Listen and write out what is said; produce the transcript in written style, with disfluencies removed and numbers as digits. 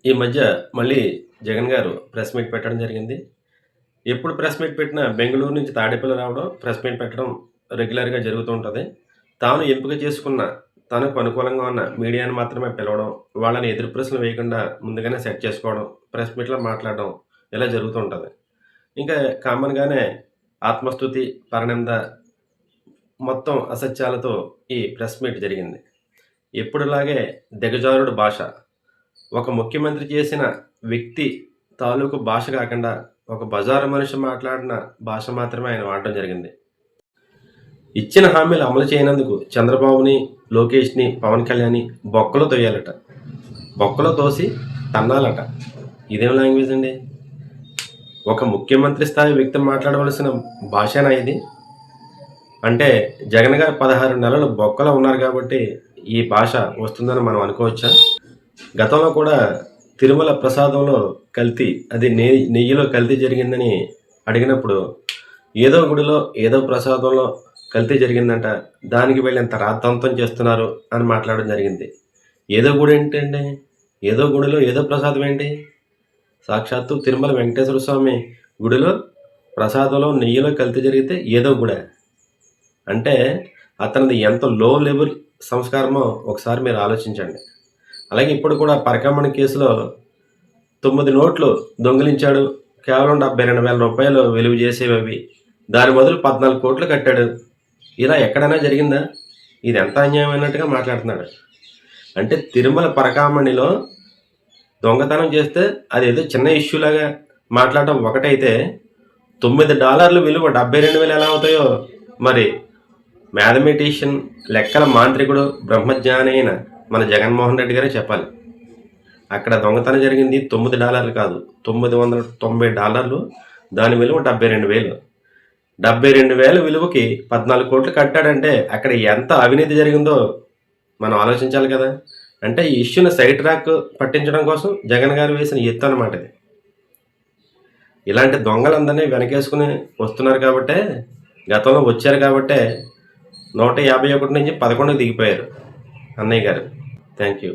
ఈ మధ్య మళ్ళీ జగన్ గారు ప్రెస్ మీట్ పెట్టడం జరిగింది. ఎప్పుడు ప్రెస్ మీట్ పెట్టినా బెంగుళూరు నుంచి తాడేపల్లి రావడం, ప్రెస్ మీట్ పెట్టడం రెగ్యులర్‌గా జరుగుతూ ఉంటది. తాను ఎంపిక చేసుకున్న, తనకు అనుకూలంగా ఉన్న మీడియాని మాత్రమే పిలవడం, వాళ్ళని ఎదురు ప్రశ్నలు వేయకుండా ముందుగానే సెట్ చేసుకోవడం, ప్రెస్ మీట్‌లో మాట్లాడడం ఇలా జరుగుతూ ఉంటది. ఇంకా కామన్‌గానే ఆత్మస్తుతి, పరనింద మొత్తం అసత్యాలతో ఈ ప్రెస్ మీట్ జరిగింది. ఎప్పుడులాగే దిగజారుడు భాష. ఒక ముఖ్యమంత్రి చేసిన వ్యక్తి తాలూకు భాష కాకుండా, ఒక బజారు మనిషి మాట్లాడిన భాష మాత్రమే ఆయన వాడడం జరిగింది. ఇచ్చిన హామీలు అమలు చేయనందుకు చంద్రబాబుని, లోకేష్‌ని, పవన్ కళ్యాణ్‌ని బొక్కలో తొయ్యాలట. బొక్కలో తోసి తన్నాలట. ఇదేం లాంగ్వేజ్ అండి? ఒక ముఖ్యమంత్రి స్థాయి వ్యక్తి మాట్లాడవలసిన భాషేనా ఇది? అంటే జగన్ గారు 16 నెలలు బొక్కలో ఉన్నారు కాబట్టి ఈ భాష వస్తుందని మనం అనుకోవచ్చా? గతంలో కూడా తిరుమల ప్రసాదంలో కల్తీ, అది నెయ్యిలో కల్తీ జరిగిందని అడిగినప్పుడు, ఏదో గుడిలో, ఏదో ప్రసాదంలో కల్తీ జరిగిందంట. దానికి వీళ్ళింత రాద్ధాంతం చేస్తున్నారు అని మాట్లాడడం జరిగింది. ఏదో గుడి ఏంటండి? ఏదో గుడిలో ఏదో ప్రసాదం ఏంటి? సాక్షాత్తు తిరుమల వెంకటేశ్వర స్వామి గుడిలో ప్రసాదంలో నెయ్యిలో కల్తీ జరిగితే ఏదో గుడా? అంటే అతనిది ఎంత లో లెవెల్ సంస్కారమో ఒకసారి మీరు ఆలోచించండి. అలాగే ఇప్పుడు కూడా పరకామణి కేసులో 9 నోట్లు దొంగిలించాడు. కేవలం రూ. 72,000 విలువ చేసేవవి. దాని బదులు 14 కోట్లు కట్టాడు. ఇలా ఎక్కడైనా జరిగిందా? ఇది ఎంత అన్యాయం అన్నట్టుగా మాట్లాడుతున్నాడు. అంటే తిరుమల పరకామణిలో దొంగతనం చేస్తే అదేదో చిన్న ఇష్యూలాగా మాట్లాడటం ఒకటైతే, $9 విలువ 72,000 ఎలా అవుతాయో మరి మ్యాథమెటిషియన్, లెక్కల మాంత్రికుడు, బ్రహ్మజ్ఞాని అయిన మన జగన్మోహన్ రెడ్డి గారే చెప్పాలి. అక్కడ దొంగతనం జరిగింది $9 కాదు, $990. దాని విలువ 72,000. 72,000 విలువకి 14 కోట్లు కట్టాడంటే అక్కడ ఎంత అవినీతి జరిగిందో మనం ఆలోచించాలి కదా. అంటే ఈ ఇష్యూని సైడ్ ట్రాక్ పట్టించడం కోసం జగన్ గారు వేసిన ఎత్తు అన్నమాట ఇది. ఇలాంటి దొంగలందరినీ వెనకేసుకుని వస్తున్నారు కాబట్టే, గతంలో వచ్చారు కాబట్టే 151 నుంచి 11కి దిగిపోయారు అన్నయ్య గారు. Thank you.